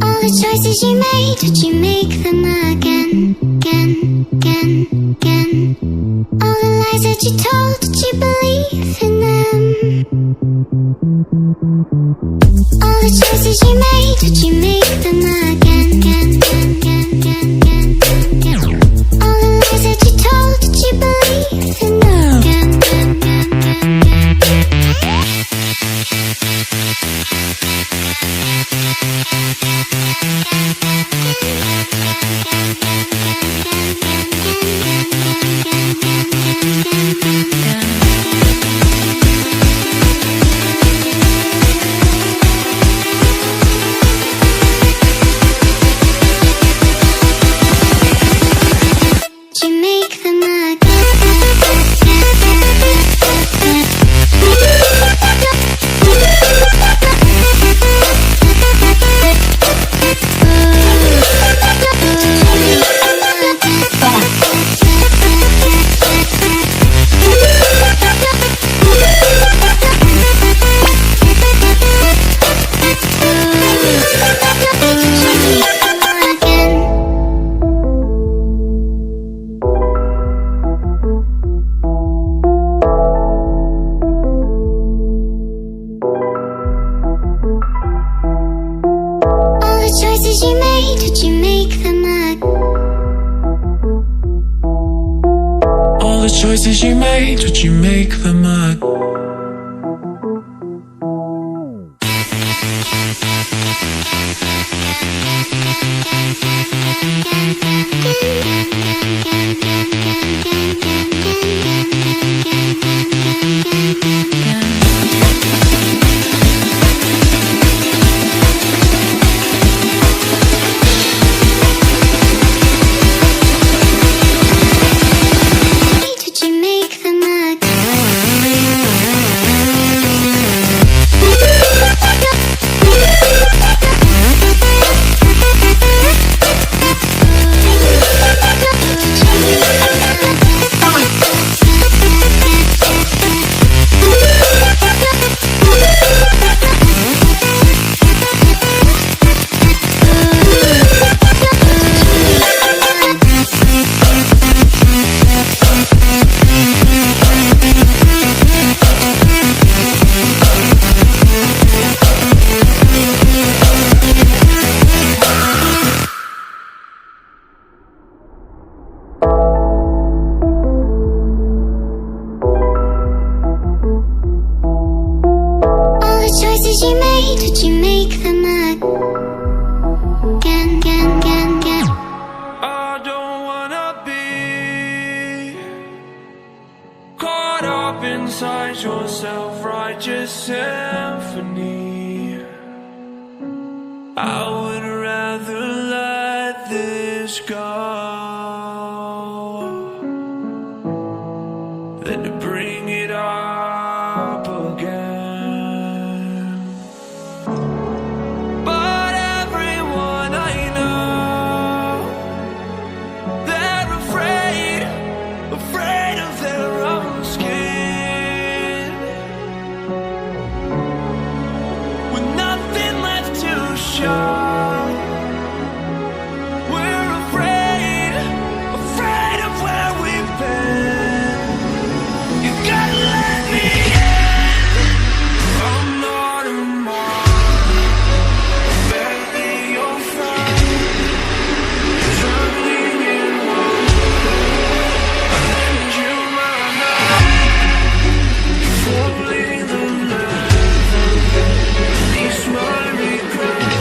All the choices you made, did you make them again, again, again, again? All the lies that you told, did you believe in them? All the choices you made, did you make them again, again, again, again, again, again? All the lies that you told, did you believe in them? Again, again, again, again, again. Choices you made, did you make them again? Inside your self-righteous symphony, I would rather let this go than to bring it up again. But everyone I know, they're afraid of their own skin. We're afraid of where we've been. You gotta let me in. I'm not a mark, barely your friend, drowning in water, and you might not fully the leather, these my regrets.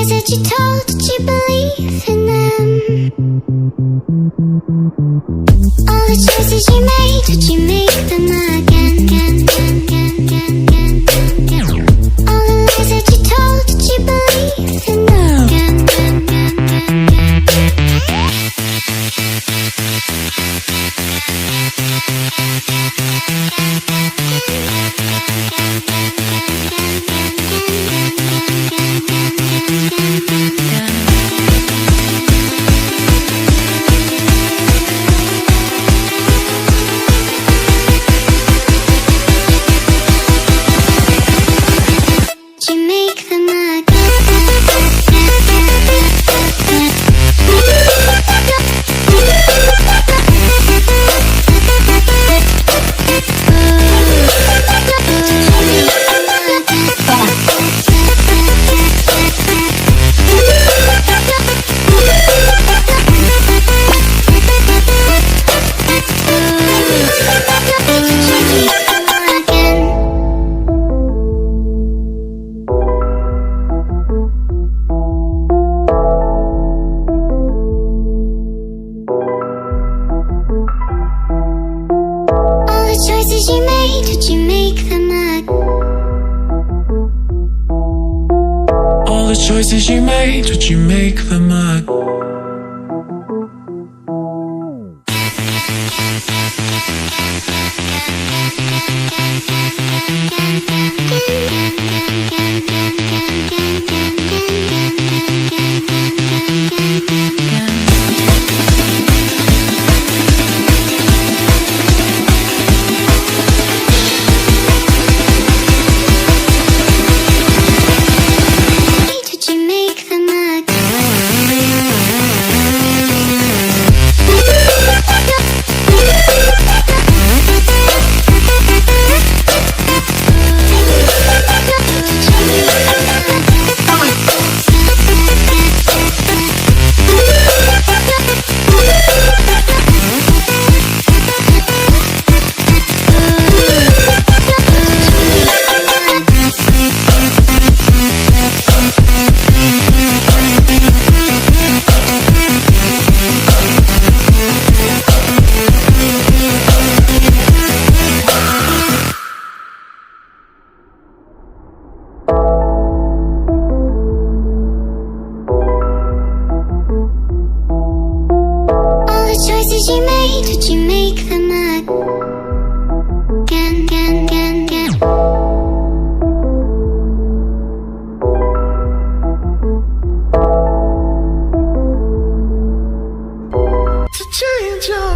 lies that you told, did you believe in them? All the choices you made, did you make them again? All the lies that you told, did you believe in them? Did you make them choices you made, did you make them All the choices you made, did you make them Did you make them choices you made, did you make them again? To change your